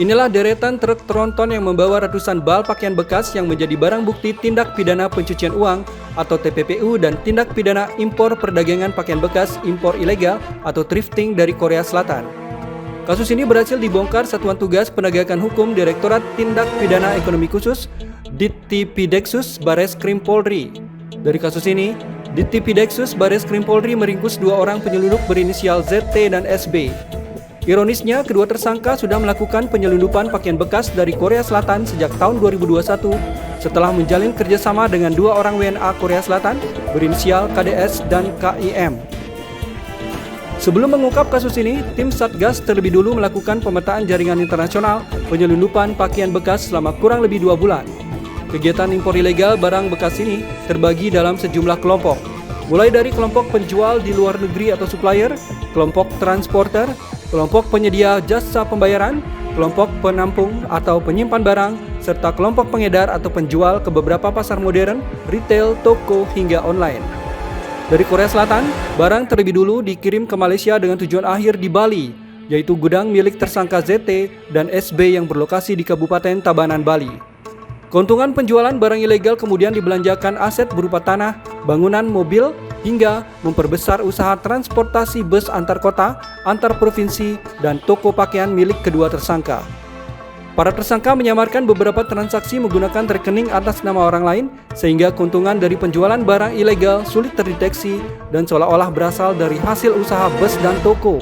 Inilah deretan truk tronton yang membawa ratusan bal pakaian bekas yang menjadi barang bukti tindak pidana pencucian uang atau TPPU dan tindak pidana impor perdagangan pakaian bekas impor ilegal atau thrifting dari Korea Selatan. Kasus ini berhasil dibongkar Satuan Tugas Penegakan Hukum Direktorat Tindak Pidana Ekonomi Khusus Dittipideksus Bareskrim Polri. Dari kasus ini, Dittipideksus Bareskrim Polri meringkus 2 orang penyelundup berinisial ZT dan SB. Ironisnya, kedua tersangka sudah melakukan penyelundupan pakaian bekas dari Korea Selatan sejak tahun 2021 setelah menjalin kerjasama dengan 2 orang WNA Korea Selatan berinisial KDS dan KIM. Sebelum mengungkap kasus ini, tim Satgas terlebih dulu melakukan pemetaan jaringan internasional penyelundupan pakaian bekas selama kurang lebih 2 bulan. Kegiatan impor ilegal barang bekas ini terbagi dalam sejumlah kelompok, mulai dari kelompok penjual di luar negeri atau supplier, kelompok transporter, kelompok penyedia jasa pembayaran, kelompok penampung atau penyimpan barang, serta kelompok pengedar atau penjual ke beberapa pasar modern, retail, toko, hingga online. Dari Korea Selatan, barang terlebih dulu dikirim ke Malaysia dengan tujuan akhir di Bali, yaitu gudang milik tersangka ZT dan SB yang berlokasi di Kabupaten Tabanan, Bali. Keuntungan penjualan barang ilegal kemudian dibelanjakan aset berupa tanah, bangunan, mobil, hingga memperbesar usaha transportasi bus antar kota, antar provinsi, dan toko pakaian milik kedua tersangka. Para tersangka menyamarkan beberapa transaksi menggunakan rekening atas nama orang lain, sehingga keuntungan dari penjualan barang ilegal sulit terdeteksi dan seolah-olah berasal dari hasil usaha bus dan toko.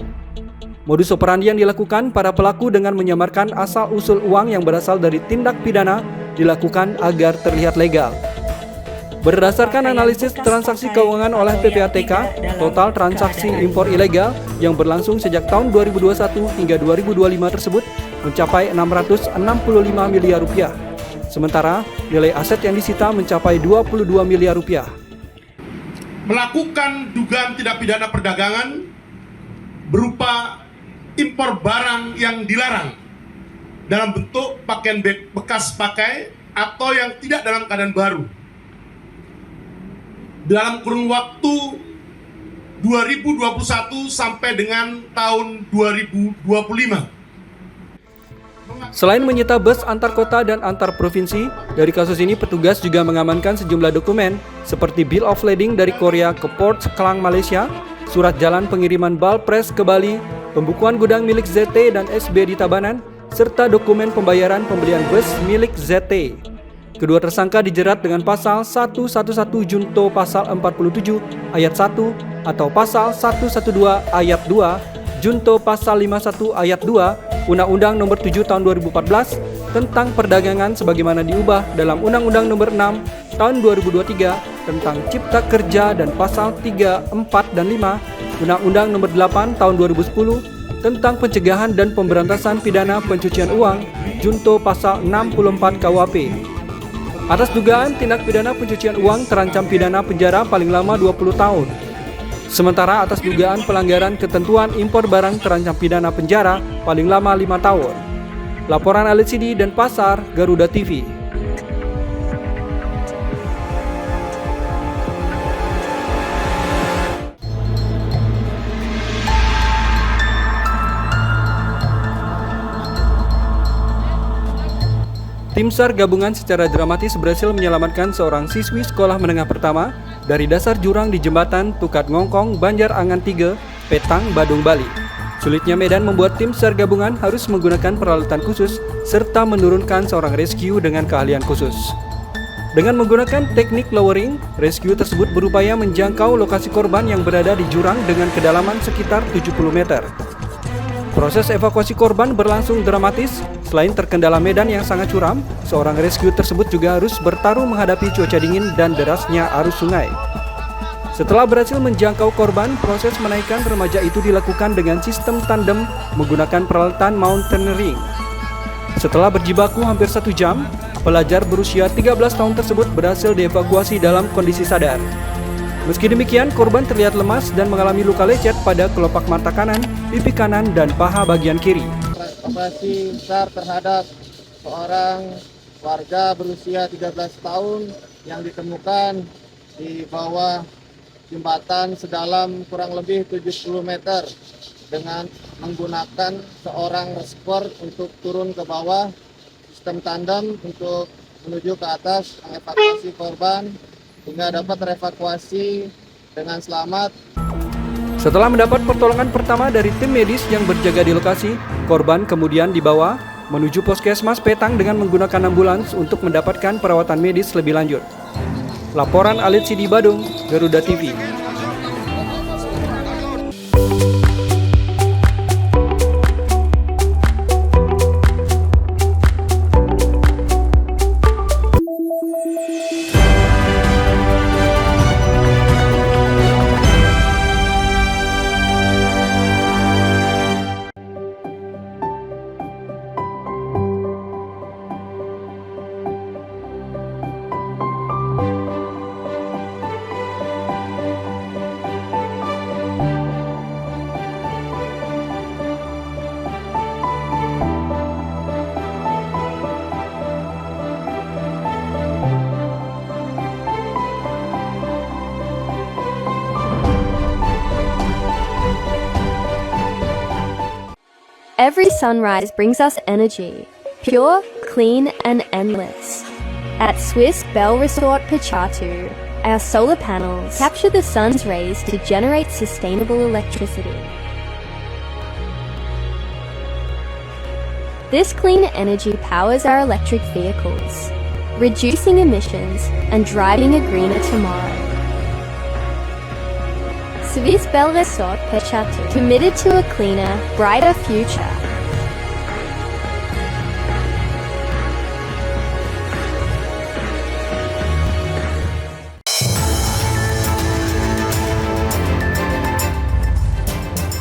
Modus operandi yang dilakukan para pelaku dengan menyamarkan asal-usul uang yang berasal dari tindak pidana dilakukan agar terlihat legal. Berdasarkan analisis transaksi keuangan oleh PPATK, total transaksi impor ilegal yang berlangsung sejak tahun 2021 hingga 2025 tersebut mencapai 665 miliar rupiah. Sementara nilai aset yang disita mencapai 22 miliar rupiah. Melakukan dugaan tindak pidana perdagangan berupa impor barang yang dilarang dalam bentuk pakaian bekas pakai atau yang tidak dalam keadaan baru dalam kurun waktu 2021 sampai dengan tahun 2025. Selain menyita bus antar kota dan antar provinsi, dari kasus ini petugas juga mengamankan sejumlah dokumen seperti Bill of Lading dari Korea ke Port Klang, Malaysia, surat jalan pengiriman bal pres ke Bali, pembukuan gudang milik ZT dan SB di Tabanan, serta dokumen pembayaran pembelian bus milik ZT. Kedua tersangka dijerat dengan pasal 111 Junto pasal 47 ayat 1 atau pasal 112 ayat 2 Junto pasal 51 ayat 2 Undang-Undang Nomor 7 Tahun 2014 tentang perdagangan sebagaimana diubah dalam Undang-Undang Nomor 6 Tahun 2023 tentang Cipta Kerja dan pasal 3, 4, dan 5 Undang-Undang Nomor 8 Tahun 2010 tentang pencegahan dan pemberantasan pidana pencucian uang Junto pasal 64 KUHP. Atas dugaan tindak pidana pencucian uang terancam pidana penjara paling lama 20 tahun. Sementara atas dugaan pelanggaran ketentuan impor barang terancam pidana penjara paling lama 5 tahun. Laporan LCD dan Pasar, Garuda TV. Tim SAR gabungan secara dramatis berhasil menyelamatkan seorang siswi sekolah menengah pertama dari dasar jurang di jembatan Tukat Ngongkong, Banjar Angan 3, Petang, Badung, Bali. Sulitnya medan membuat tim SAR gabungan harus menggunakan peralatan khusus serta menurunkan seorang rescue dengan keahlian khusus. Dengan menggunakan teknik lowering, rescue tersebut berupaya menjangkau lokasi korban yang berada di jurang dengan kedalaman sekitar 70 meter. Proses evakuasi korban berlangsung dramatis. Selain terkendala medan yang sangat curam, seorang rescue tersebut juga harus bertarung menghadapi cuaca dingin dan derasnya arus sungai. Setelah berhasil menjangkau korban, proses menaikkan remaja itu dilakukan dengan sistem tandem menggunakan peralatan mountaineering. Setelah berjibaku hampir 1 jam, pelajar berusia 13 tahun tersebut berhasil dievakuasi dalam kondisi sadar. Meski demikian, korban terlihat lemas dan mengalami luka lecet pada kelopak mata kanan, pipi kanan, dan paha bagian kiri. Operasi SAR terhadap seorang warga berusia 13 tahun yang ditemukan di bawah jembatan sedalam kurang lebih 70 meter dengan menggunakan seorang resport untuk turun ke bawah, sistem tandem untuk menuju ke atas mengevakuasi korban hingga dapat terevakuasi dengan selamat. Setelah mendapat pertolongan pertama dari tim medis yang berjaga di lokasi, korban kemudian dibawa menuju Puskesmas Petang dengan menggunakan ambulans untuk mendapatkan perawatan medis lebih lanjut. Laporan Alit Sidi Badung, Garuda TV. Every sunrise brings us energy, pure, clean, and endless. At Swiss Bell Resort Pachatu, our solar panels capture the sun's rays to generate sustainable electricity. This clean energy powers our electric vehicles, reducing emissions and driving a greener tomorrow. Swiss Bell Resort Pachatu, committed to a cleaner, brighter future.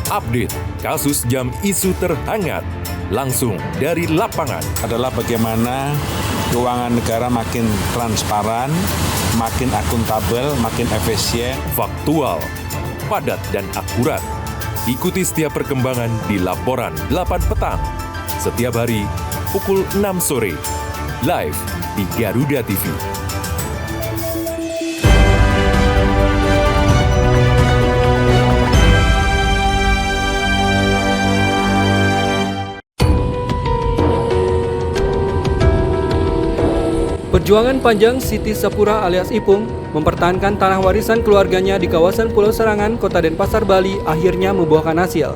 Update kasus jam isu terhangat langsung dari lapangan adalah bagaimana keuangan negara makin transparan, makin akuntabel, makin efisien, faktual, padat dan akurat. Ikuti setiap perkembangan di Laporan 8 petang. Setiap hari pukul 6 sore. Live di Garuda TV. Perjuangan panjang Siti Sapura alias Ipung mempertahankan tanah warisan keluarganya di kawasan Pulau Serangan, Kota Denpasar, Bali akhirnya membuahkan hasil.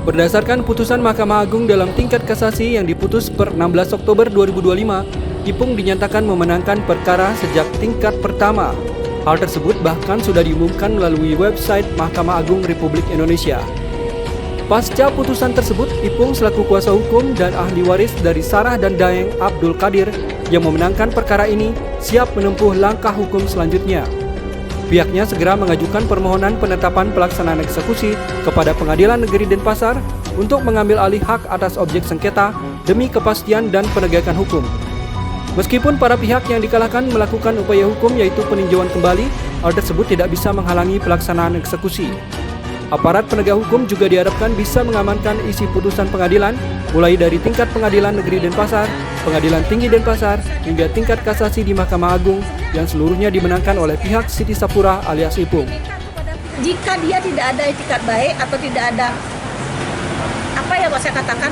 Berdasarkan putusan Mahkamah Agung dalam tingkat kasasi yang diputus per 16 Oktober 2025, Ipung dinyatakan memenangkan perkara sejak tingkat pertama. Hal tersebut bahkan sudah diumumkan melalui website Mahkamah Agung Republik Indonesia. Pasca putusan tersebut, Ipung selaku kuasa hukum dan ahli waris dari Sarah dan Daeng Abdul Qadir yang memenangkan perkara ini siap menempuh langkah hukum selanjutnya. Pihaknya segera mengajukan permohonan penetapan pelaksanaan eksekusi kepada Pengadilan Negeri Denpasar untuk mengambil alih hak atas objek sengketa demi kepastian dan penegakan hukum. Meskipun para pihak yang dikalahkan melakukan upaya hukum yaitu peninjauan kembali, hal tersebut tidak bisa menghalangi pelaksanaan eksekusi. Aparat penegak hukum juga diharapkan bisa mengamankan isi putusan pengadilan, mulai dari tingkat Pengadilan Negeri Denpasar, Pengadilan Tinggi Denpasar, hingga tingkat kasasi di Mahkamah Agung yang seluruhnya dimenangkan oleh pihak Siti Sapura alias Ipung. Jika dia tidak ada itikat baik atau tidak ada saya katakan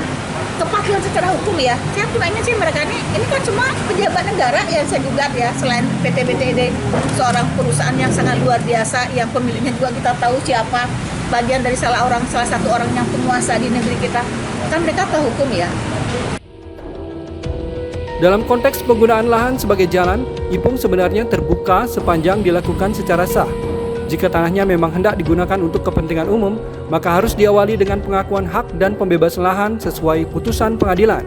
kepatuhan secara hukum ya, saya cuma ingin sih mereka ini kan cuma pejabat negara yang saya gugat ya, selain PT BTD seorang perusahaan yang sangat luar biasa yang pemiliknya juga kita tahu siapa, bagian dari salah satu orang yang penguasa di negeri kita, kan mereka tahu hukum ya. Dalam konteks penggunaan lahan sebagai jalan, Ipung sebenarnya terbuka sepanjang dilakukan secara sah. Jika tanahnya memang hendak digunakan untuk kepentingan umum, maka harus diawali dengan pengakuan hak dan pembebasan lahan sesuai putusan pengadilan.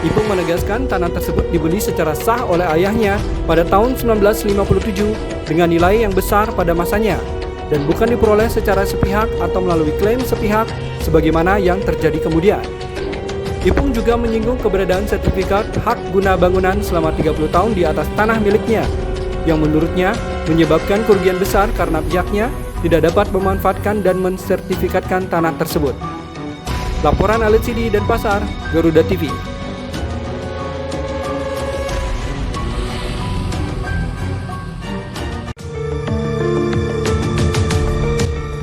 Ipung menegaskan tanah tersebut dibeli secara sah oleh ayahnya pada tahun 1957 dengan nilai yang besar pada masanya dan bukan diperoleh secara sepihak atau melalui klaim sepihak sebagaimana yang terjadi kemudian. Ipung juga menyinggung keberadaan sertifikat hak guna bangunan selama 30 tahun di atas tanah miliknya, yang menurutnya menyebabkan kerugian besar karena pihaknya tidak dapat memanfaatkan dan mensertifikatkan tanah tersebut. Laporan Alit Sidi Denpasar, Garuda TV.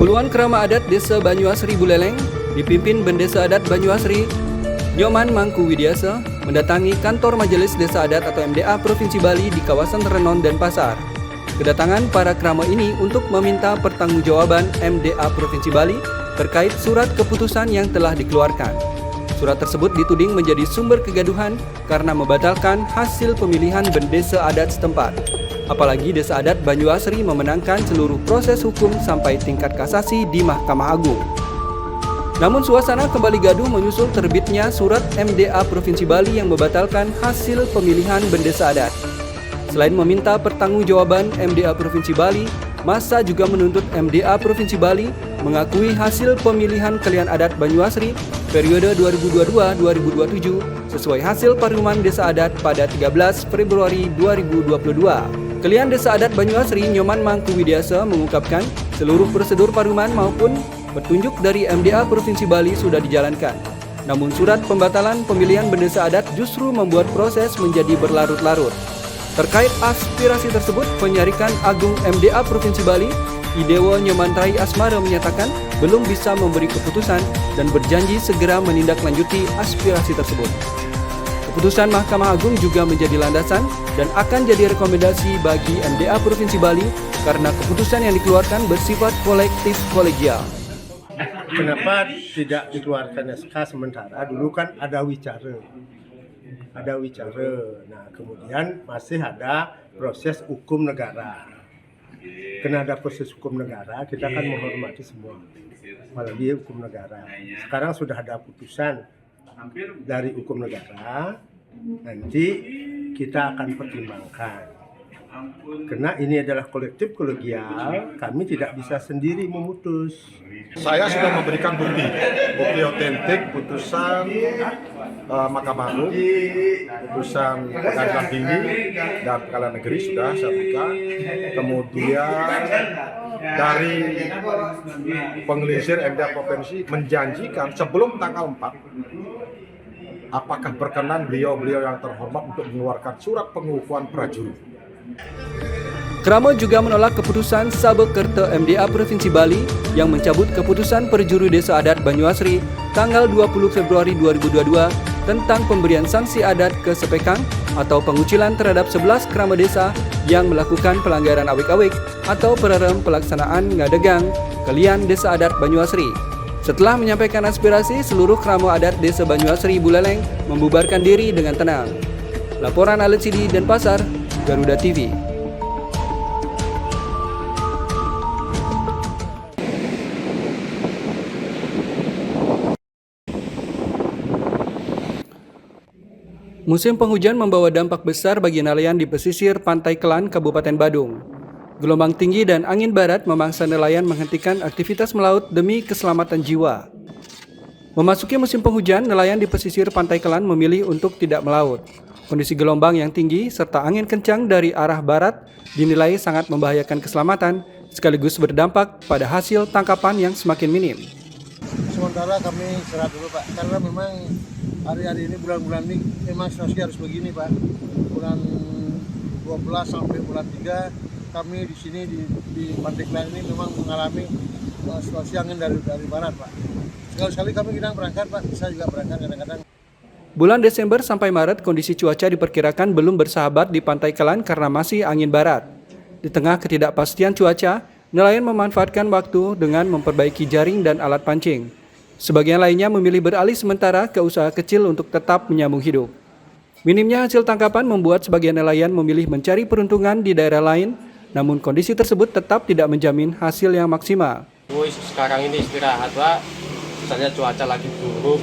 Puluhan kerama adat Desa Banyuasri Buleleng dipimpin Bendesa Adat Banyuasri Nyoman Mangku Widiasa mendatangi kantor Majelis Desa Adat atau MDA Provinsi Bali di kawasan Renon, Denpasar. Kedatangan para kerama ini untuk meminta pertanggungjawaban MDA Provinsi Bali terkait surat keputusan yang telah dikeluarkan. Surat tersebut dituding menjadi sumber kegaduhan karena membatalkan hasil pemilihan Bendesa Adat setempat. Apalagi Desa Adat Banyuasri memenangkan seluruh proses hukum sampai tingkat kasasi di Mahkamah Agung. Namun suasana kembali gaduh menyusul terbitnya surat MDA Provinsi Bali yang membatalkan hasil pemilihan Bendesa Adat. Selain meminta pertanggungjawaban MDA Provinsi Bali, massa juga menuntut MDA Provinsi Bali mengakui hasil pemilihan Kalian Adat Banyuasri periode 2022-2027 sesuai hasil Parlemen Desa Adat pada 13 Februari 2022. Kalian Desa Adat Banyuasri Nyoman Mangku Widiasa mengungkapkan seluruh prosedur Parlemen maupun petunjuk dari MDA Provinsi Bali sudah dijalankan. Namun surat pembatalan pemilihan Bendesa Adat justru membuat proses menjadi berlarut-larut. Terkait aspirasi tersebut, Penyarikan Agung MDA Provinsi Bali, Idewo Nyomantrai Asmara menyatakan belum bisa memberi keputusan dan berjanji segera menindaklanjuti aspirasi tersebut. Keputusan Mahkamah Agung juga menjadi landasan dan akan jadi rekomendasi bagi MDA Provinsi Bali karena keputusan yang dikeluarkan bersifat kolektif kolegial. Kenapa tidak dikeluarkan SK sementara? Dulu kan ada wicara. Nah, kemudian masih ada proses hukum negara. Karena ada proses hukum negara, kita akan menghormati semua. Apalagi hukum negara. Sekarang sudah ada putusan dari hukum negara. Nanti kita akan pertimbangkan. Karena ini adalah kolektif kolegial, kami tidak bisa sendiri memutus. Saya sudah memberikan bukti otentik, putusan Mahkamah Agung, putusan Pengadilan Tinggi dan Pengadilan Negeri sudah saya berikan. Kemudian dari pengelisir MDA Provinsi menjanjikan sebelum tanggal 4, apakah berkenan beliau-beliau yang terhormat untuk mengeluarkan surat pengukuhan prajurit. Kerama juga menolak keputusan Sabekerta MDA Provinsi Bali yang mencabut keputusan Perjuru Desa Adat Banyuasri tanggal 20 Februari 2022 tentang pemberian sanksi adat ke Sepekang atau pengucilan terhadap 11 kerama desa yang melakukan pelanggaran awik-awik atau perarem pelaksanaan ngadegang Kalian Desa Adat Banyuasri. Setelah menyampaikan aspirasi, seluruh kerama adat Desa Banyuasri Buleleng membubarkan diri dengan tenang. Laporan Alit Sidi Denpasar, Garuda TV. Musim penghujan membawa dampak besar bagi nelayan di pesisir Pantai Kelan, Kabupaten Badung. Gelombang tinggi dan angin barat memaksa nelayan menghentikan aktivitas melaut demi keselamatan jiwa. Memasuki musim penghujan, nelayan di pesisir Pantai Kelan memilih untuk tidak melaut. Kondisi gelombang yang tinggi serta angin kencang dari arah barat dinilai sangat membahayakan keselamatan, sekaligus berdampak pada hasil tangkapan yang semakin minim. Sementara kami istirahat dulu Pak, karena memang hari-hari ini bulan-bulan ini memang situasi harus begini Pak. Bulan 12 sampai bulan 3 kami di sini di Pantai Kelan ini memang mengalami situasi angin dari barat Pak. Sekali-sekali kami kadang berangkat Pak, bisa juga berangkat kadang-kadang. Bulan Desember sampai Maret, kondisi cuaca diperkirakan belum bersahabat di Pantai Kelan karena masih angin barat. Di tengah ketidakpastian cuaca, nelayan memanfaatkan waktu dengan memperbaiki jaring dan alat pancing. Sebagian lainnya memilih beralih sementara ke usaha kecil untuk tetap menyambung hidup. Minimnya hasil tangkapan membuat sebagian nelayan memilih mencari peruntungan di daerah lain, namun kondisi tersebut tetap tidak menjamin hasil yang maksimal. Sekarang ini istirahat Pak, misalnya cuaca lagi buruk,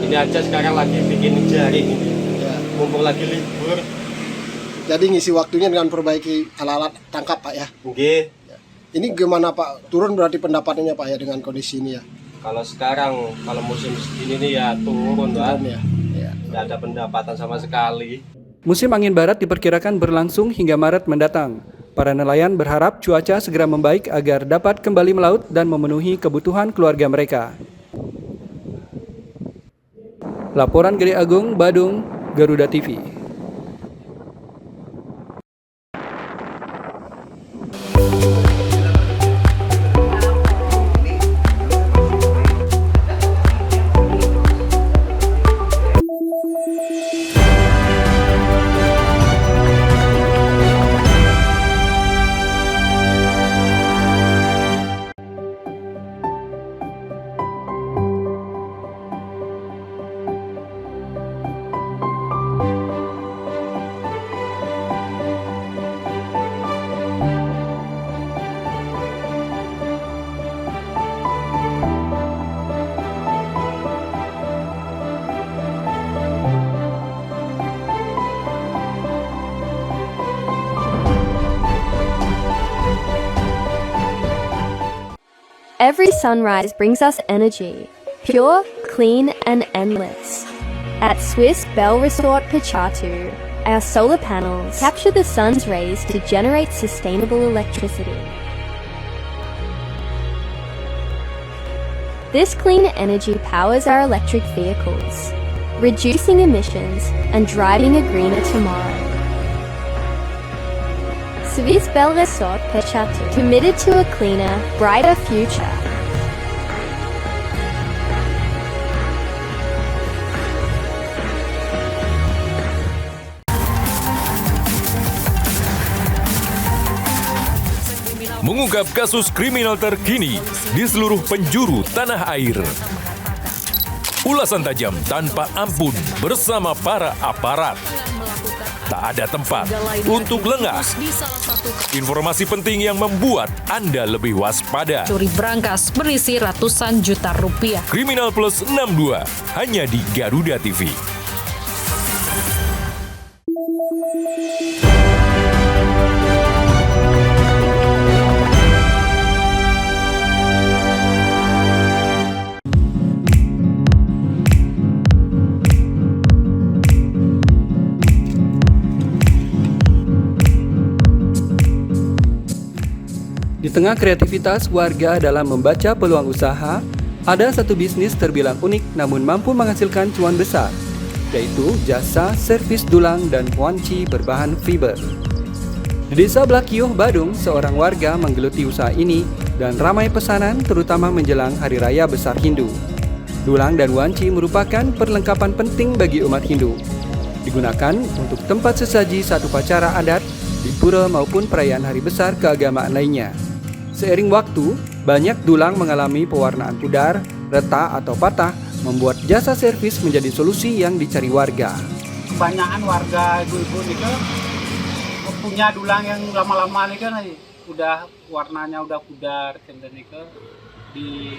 ini aja sekarang lagi bikin jaring ini, mumpung lagi libur. Jadi ngisi waktunya dengan perbaiki alat-alat tangkap Pak ya? Oke. Ini gimana Pak? Turun berarti pendapatannya Pak ya dengan kondisi ini ya? Kalau sekarang, kalau musim segini nih ya turun Pak. Ya. Tidak ada pendapatan sama sekali. Musim angin barat diperkirakan berlangsung hingga Maret mendatang. Para nelayan berharap cuaca segera membaik agar dapat kembali melaut dan memenuhi kebutuhan keluarga mereka. Laporan Gede Agung, Badung, Garuda TV. Every sunrise brings us energy, pure, clean, and endless. At Swiss Bell Resort Pachatu, our solar panels capture the sun's rays to generate sustainable electricity. This clean energy powers our electric vehicles, reducing emissions and driving a greener tomorrow. Swiss Bell Resort Pachatu, committed to a cleaner, brighter future. Mengungkap kasus kriminal terkini di seluruh penjuru tanah air. Ulasan tajam tanpa ampun bersama para aparat. Tak ada tempat untuk lengah. Informasi penting yang membuat Anda lebih waspada. Curi brankas berisi ratusan juta rupiah. Kriminal Plus 62 hanya di Garuda TV. Di tengah kreativitas warga dalam membaca peluang usaha, ada satu bisnis terbilang unik namun mampu menghasilkan cuan besar, yaitu jasa servis dulang dan wanci berbahan fiber. Di Desa Blakiyuh, Badung, seorang warga menggeluti usaha ini dan ramai pesanan terutama menjelang Hari Raya Besar Hindu. Dulang dan wanci merupakan perlengkapan penting bagi umat Hindu. Digunakan untuk tempat sesaji saat upacara adat, di pura maupun perayaan hari besar keagamaan lainnya. Seiring waktu, banyak dulang mengalami pewarnaan pudar, retak atau patah, membuat jasa servis menjadi solusi yang dicari warga. Kebanyakan warga ibu-ibu nih punya dulang yang lama-lama nih kan udah warnanya udah pudar, kemudian di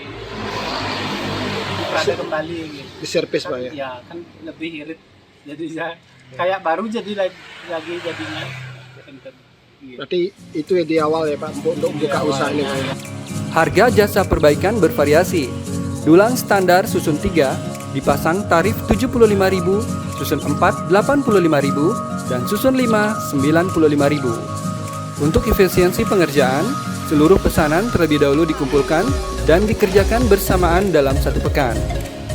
kembali gitu. Di servis Pak ya? Ya kan lebih irit, jadi kayak baru jadi lagi jadinya. Berarti itu ya di awal ya Pak untuk buka usaha ini Pak ya? Harga jasa perbaikan bervariasi. Dulang standar susun 3 dipasang tarif Rp75.000, susun 4 Rp85.000, dan susun 5 Rp95.000. Untuk efisiensi pengerjaan, seluruh pesanan terlebih dahulu dikumpulkan dan dikerjakan bersamaan dalam 1 pekan.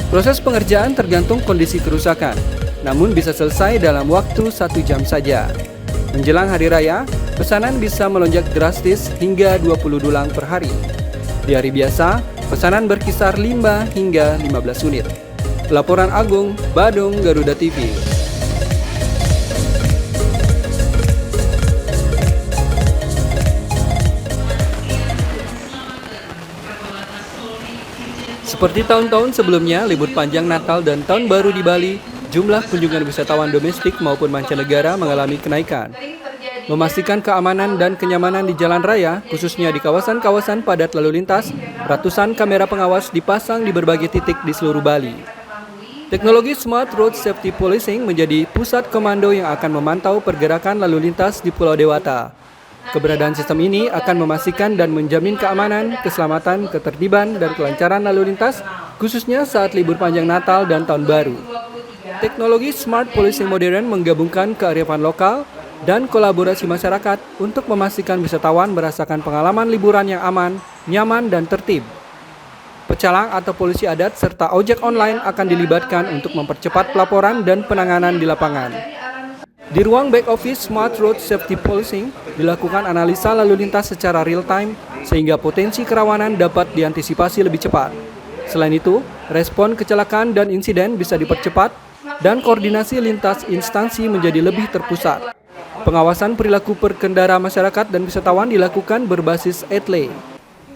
Proses pengerjaan tergantung kondisi kerusakan, namun bisa selesai dalam waktu 1 jam saja. Menjelang Hari Raya, pesanan bisa melonjak drastis hingga 20 dulang per hari. Di hari biasa, pesanan berkisar 5 hingga 15 unit. Laporan Agung, Badung, Garuda TV. Seperti tahun-tahun sebelumnya, libur panjang Natal dan Tahun Baru di Bali jumlah kunjungan wisatawan domestik maupun mancanegara mengalami kenaikan. Memastikan keamanan dan kenyamanan di jalan raya, khususnya di kawasan-kawasan padat lalu lintas, ratusan kamera pengawas dipasang di berbagai titik di seluruh Bali. Teknologi Smart Road Safety Policing menjadi pusat komando yang akan memantau pergerakan lalu lintas di Pulau Dewata. Keberadaan sistem ini akan memastikan dan menjamin keamanan, keselamatan, ketertiban, dan kelancaran lalu lintas, khususnya saat libur panjang Natal dan Tahun Baru. Teknologi Smart Policing modern menggabungkan kearifan lokal dan kolaborasi masyarakat untuk memastikan wisatawan merasakan pengalaman liburan yang aman, nyaman, dan tertib. Pecalang atau polisi adat serta ojek online akan dilibatkan untuk mempercepat pelaporan dan penanganan di lapangan. Di ruang back office Smart Road Safety Policing dilakukan analisa lalu lintas secara real time sehingga potensi kerawanan dapat diantisipasi lebih cepat. Selain itu, respon kecelakaan dan insiden bisa dipercepat dan koordinasi lintas instansi menjadi lebih terpusat. Pengawasan perilaku berkendara masyarakat dan wisatawan dilakukan berbasis ETLE.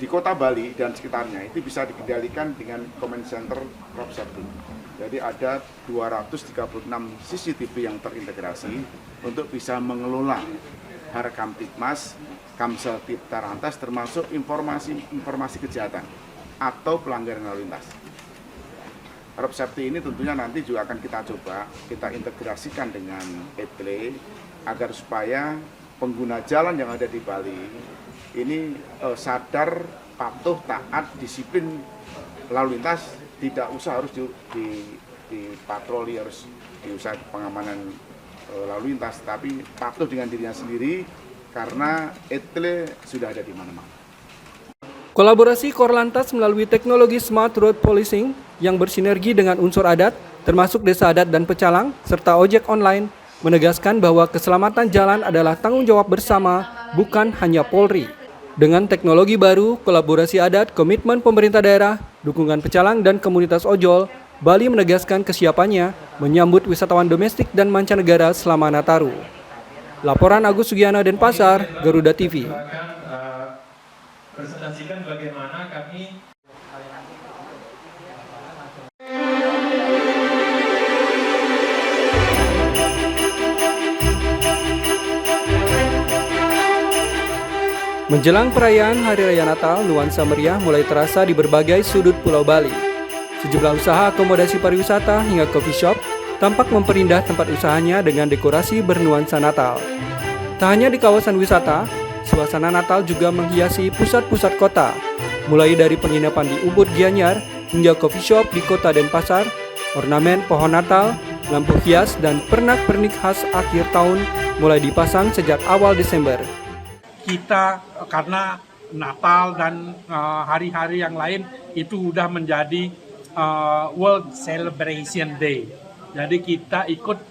Di kota Bali dan sekitarnya itu bisa dikendalikan dengan Command Center Road Safety. Jadi ada 236 CCTV yang terintegrasi untuk bisa mengelola Harkamtibmas, Kamsel Tarantas termasuk informasi kejahatan atau pelanggaran lalu lintas. Road Safety ini tentunya nanti juga akan kita coba kita integrasikan dengan ETLE agar supaya pengguna jalan yang ada di Bali ini sadar, patuh, taat, disiplin lalu lintas, tidak usah harus dipatroli, harus diusah pengamanan lalu lintas, tapi patuh dengan dirinya sendiri karena ETLE sudah ada di mana-mana. Kolaborasi Korlantas melalui teknologi Smart Road Policing yang bersinergi dengan unsur adat, termasuk desa adat dan pecalang, serta ojek online, menegaskan bahwa keselamatan jalan adalah tanggung jawab bersama, bukan hanya Polri. Dengan teknologi baru, kolaborasi adat, komitmen pemerintah daerah, dukungan pecalang dan komunitas ojol, Bali menegaskan kesiapannya menyambut wisatawan domestik dan mancanegara selama Nataru. Laporan Agus Sugiana, Denpasar, Garuda TV. Presentasikan bagaimana kami Menjelang perayaan Hari Raya Natal, nuansa meriah mulai terasa di berbagai sudut Pulau Bali. Sejumlah usaha akomodasi pariwisata hingga coffee shop tampak memperindah tempat usahanya dengan dekorasi bernuansa Natal. Tak hanya di kawasan wisata, suasana Natal juga menghiasi pusat-pusat kota, mulai dari penginapan di Ubud Gianyar hingga coffee shop di kota Denpasar, ornamen pohon Natal, lampu hias, dan pernak-pernik khas akhir tahun mulai dipasang sejak awal Desember. Kita karena Natal dan hari-hari yang lain itu sudah menjadi World Celebration Day. Jadi kita ikut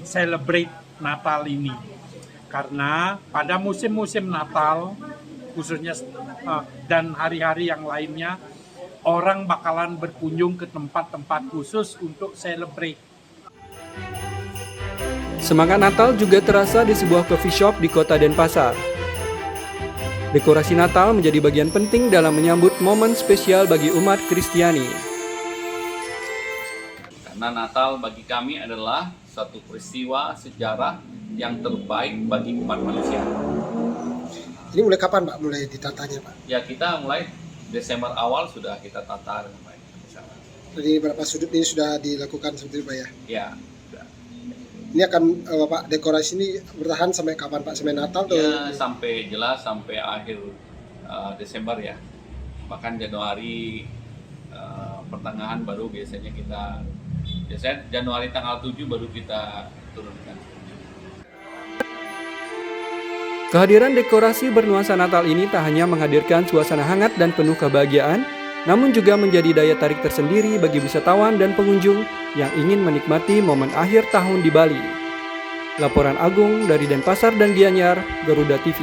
celebrate Natal ini. Karena pada musim-musim Natal khususnya dan hari-hari yang lainnya orang bakalan berkunjung ke tempat-tempat khusus untuk celebrate. Semangat Natal juga terasa di sebuah coffee shop di kota Denpasar. Dekorasi Natal menjadi bagian penting dalam menyambut momen spesial bagi umat Kristiani. Karena Natal bagi kami adalah satu peristiwa sejarah yang terbaik bagi umat manusia. Ini mulai kapan Pak? Mulai ditatanya Pak? Ya kita mulai Desember awal sudah kita tata dengan baik. Jadi berapa sudut ini sudah dilakukan seperti itu Pak ya? Ya. Ini akan Pak dekorasi ini bertahan sampai kapan Pak? Sampai Natal atau? Ya sampai jelas sampai akhir Desember ya. Bahkan Januari pertengahan baru biasanya Januari tanggal 7 baru kita turunkan. Kehadiran dekorasi bernuansa Natal ini tak hanya menghadirkan suasana hangat dan penuh kebahagiaan, namun juga menjadi daya tarik tersendiri bagi wisatawan dan pengunjung yang ingin menikmati momen akhir tahun di Bali. Laporan Agung dari Denpasar dan Gianyar, Garuda TV.